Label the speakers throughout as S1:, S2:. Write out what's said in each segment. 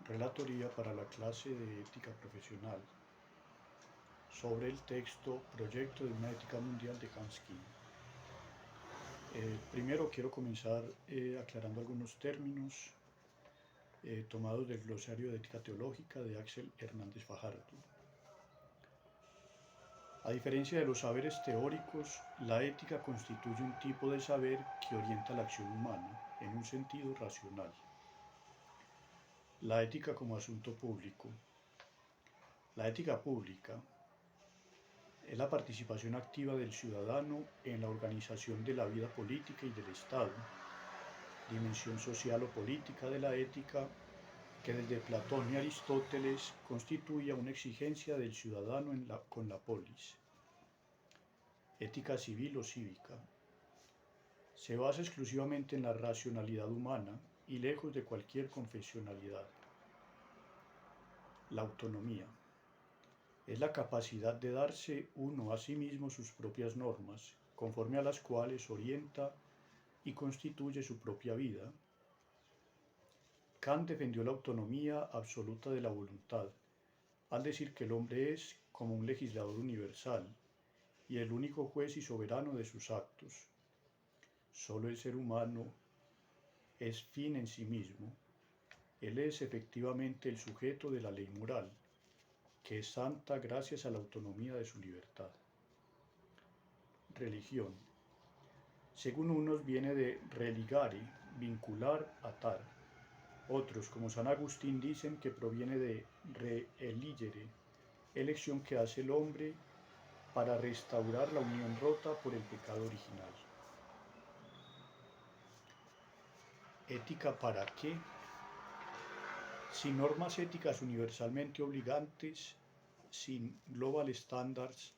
S1: Relatoría para la clase de ética profesional sobre el texto Proyecto de una ética mundial de Hans Kuhn. Primero quiero comenzar aclarando algunos términos tomados del glosario de ética teológica de Axel Hernández Fajardo. A diferencia de los saberes teóricos, la ética constituye un tipo de saber que orienta la acción humana en un sentido racional. La ética como asunto público. La ética pública es la participación activa del ciudadano en la organización de la vida política y del Estado, dimensión social o política de la ética que desde Platón y Aristóteles constituye una exigencia del ciudadano con la polis. Ética civil o cívica. Se basa exclusivamente en la racionalidad humana y lejos de cualquier confesionalidad. La autonomía. Es la capacidad de darse uno a sí mismo sus propias normas, conforme a las cuales orienta y constituye su propia vida. Kant defendió la autonomía absoluta de la voluntad, al decir que el hombre es como un legislador universal y el único juez y soberano de sus actos. Solo el ser humano es fin en sí mismo. Él es efectivamente el sujeto de la ley moral, que es santa gracias a la autonomía de su libertad. Religión. Según unos viene de religare, vincular, atar. Otros, como San Agustín, dicen que proviene de reeligere, elección que hace el hombre para restaurar la unión rota por el pecado original. ¿Ética para qué? Sin normas éticas universalmente obligantes, sin global standards,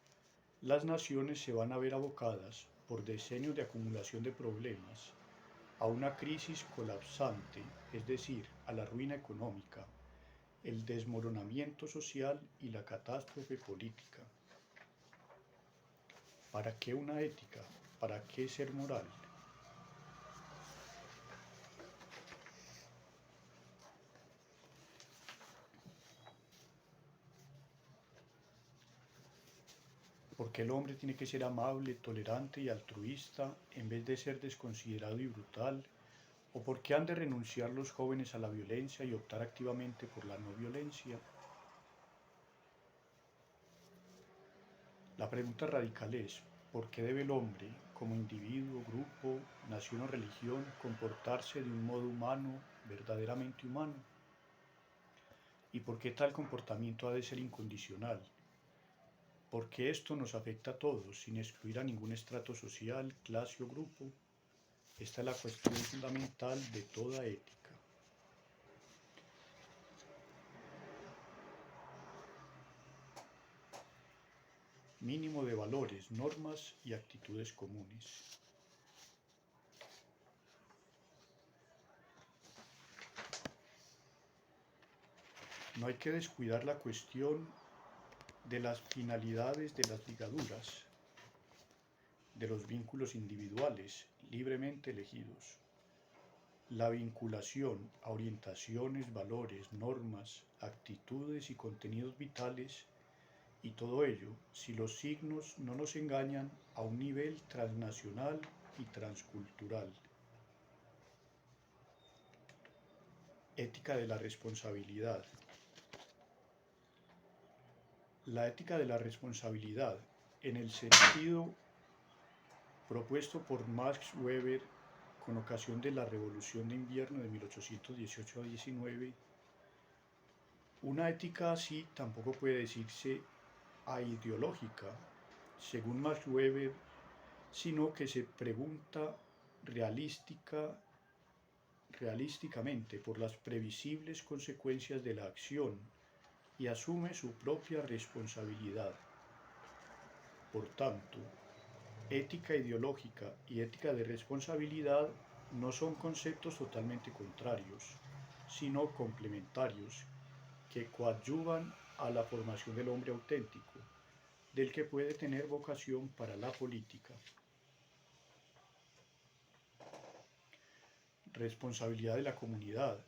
S1: las naciones se van a ver abocadas, por decenios de acumulación de problemas, a una crisis colapsante, es decir, a la ruina económica, el desmoronamiento social y la catástrofe política. ¿Para qué una ética? ¿Para qué ser moral? Porque el hombre tiene que ser amable, tolerante y altruista en vez de ser desconsiderado y brutal, o porque han de renunciar los jóvenes a la violencia y optar activamente por la no violencia. La pregunta radical es, ¿por qué debe el hombre, como individuo, grupo, nación o religión, comportarse de un modo humano, verdaderamente humano? ¿Y por qué tal comportamiento ha de ser incondicional? Porque esto nos afecta a todos, sin excluir a ningún estrato social, clase o grupo. Esta es la cuestión fundamental de toda ética. Mínimo de valores, normas y actitudes comunes. No hay que descuidar la cuestión de las finalidades de las ligaduras, de los vínculos individuales libremente elegidos. La vinculación a orientaciones, valores, normas, actitudes y contenidos vitales, y todo ello, si los signos no nos engañan, a un nivel transnacional y transcultural. Ética de la responsabilidad. La ética de la responsabilidad, en el sentido propuesto por Max Weber con ocasión de la Revolución de Invierno de 1818 a 19, una ética así tampoco puede decirse aideológica, según Max Weber, sino que se pregunta realísticamente por las previsibles consecuencias de la acción y asume su propia responsabilidad. Por tanto, ética ideológica y ética de responsabilidad no son conceptos totalmente contrarios, sino complementarios que coadyuvan a la formación del hombre auténtico, del que puede tener vocación para la política. Responsabilidad de la comunidad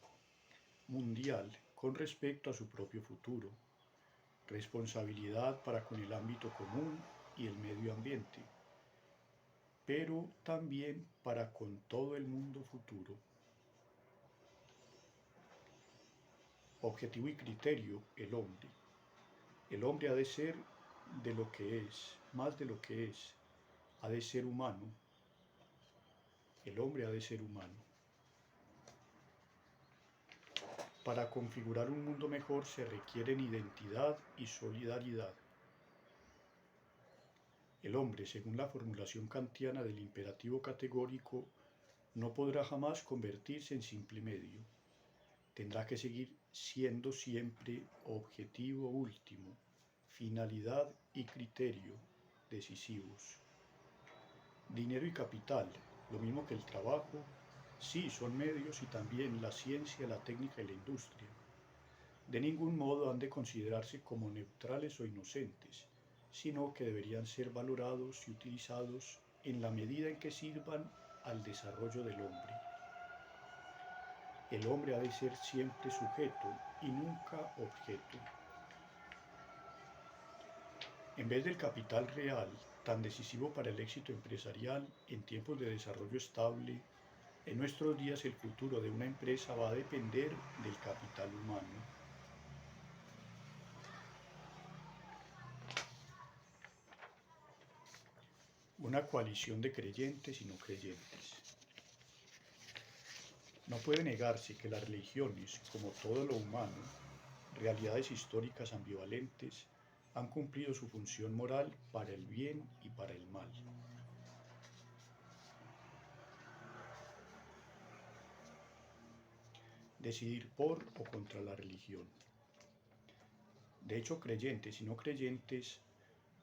S1: mundial con respecto a su propio futuro, responsabilidad para con el ámbito común y el medio ambiente, pero también para con todo el mundo futuro. Objetivo y criterio, el hombre. El hombre ha de ser de lo que es, más de lo que es, ha de ser humano. El hombre ha de ser humano. Para configurar un mundo mejor se requieren identidad y solidaridad. El hombre, según la formulación kantiana del imperativo categórico, no podrá jamás convertirse en simple medio. Tendrá que seguir siendo siempre objetivo último, finalidad y criterio decisivos. Dinero y capital, lo mismo que el trabajo, sí son medios y también la ciencia, la técnica y la industria. De ningún modo han de considerarse como neutrales o inocentes, sino que deberían ser valorados y utilizados en la medida en que sirvan al desarrollo del hombre. El hombre ha de ser siempre sujeto y nunca objeto. En vez del capital real, tan decisivo para el éxito empresarial en tiempos de desarrollo estable, en nuestros días el futuro de una empresa va a depender del capital humano. Una coalición de creyentes y no creyentes. No puede negarse que las religiones, como todo lo humano, realidades históricas ambivalentes, han cumplido su función moral para el bien y para el mal. Decidir por o contra la religión. De hecho, creyentes y no creyentes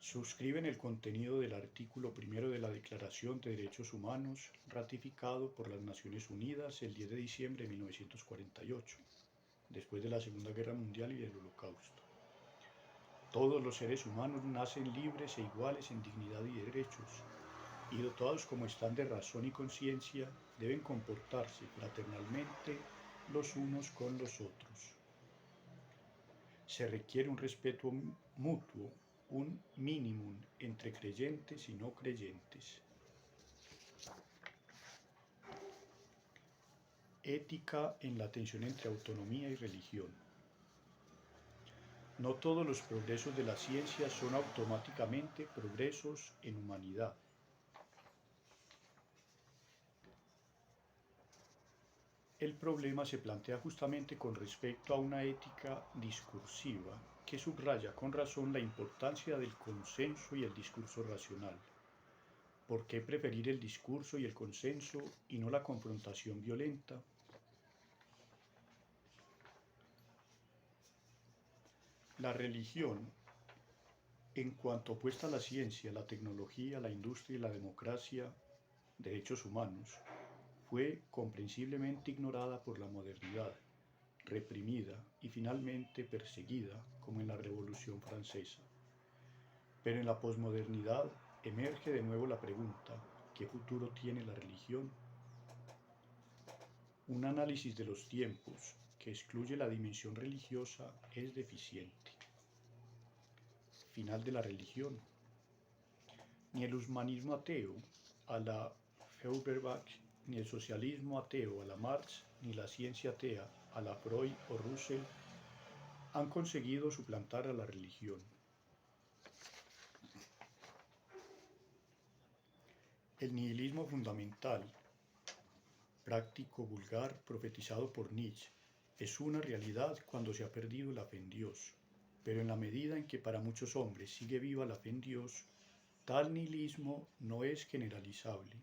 S1: suscriben el contenido del artículo primero de la Declaración de Derechos Humanos, ratificado por las Naciones Unidas el 10 de diciembre de 1948, después de la Segunda Guerra Mundial y del Holocausto. Todos los seres humanos nacen libres e iguales en dignidad y derechos, y dotados como están de razón y conciencia, deben comportarse fraternalmente los unos con los otros. Se requiere un respeto mutuo, un mínimo entre creyentes y no creyentes. Ética en la tensión entre autonomía y religión. No todos los progresos de la ciencia son automáticamente progresos en humanidad. El problema se plantea justamente con respecto a una ética discursiva que subraya con razón la importancia del consenso y el discurso racional. ¿Por qué preferir el discurso y el consenso y no la confrontación violenta? La religión, en cuanto opuesta a la ciencia, la tecnología, la industria y la democracia, derechos humanos, fue comprensiblemente ignorada por la modernidad, reprimida y finalmente perseguida, como en la Revolución Francesa. Pero en la posmodernidad emerge de nuevo la pregunta: ¿qué futuro tiene la religión? Un análisis de los tiempos que excluye la dimensión religiosa es deficiente. Final de la religión. Ni el humanismo ateo a la Feuerbach, ni el socialismo ateo a la Marx, ni la ciencia atea a la Freud o Russell han conseguido suplantar a la religión. El nihilismo fundamental, práctico, vulgar, profetizado por Nietzsche, es una realidad cuando se ha perdido la fe en Dios, pero en la medida en que para muchos hombres sigue viva la fe en Dios, tal nihilismo no es generalizable.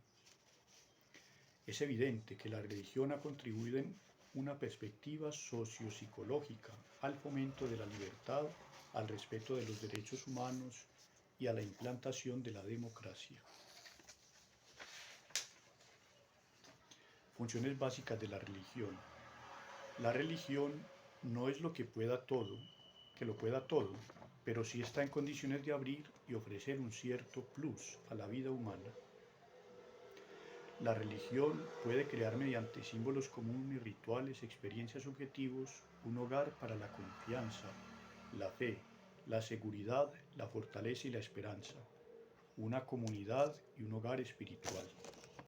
S1: Es evidente que la religión ha contribuido en una perspectiva sociopsicológica al fomento de la libertad, al respeto de los derechos humanos y a la implantación de la democracia. Funciones básicas de la religión. La religión no es lo que lo pueda todo, pero sí está en condiciones de abrir y ofrecer un cierto plus a la vida humana. La religión puede crear mediante símbolos comunes, rituales, experiencias, objetivos, un hogar para la confianza, la fe, la seguridad, la fortaleza y la esperanza, una comunidad y un hogar espiritual.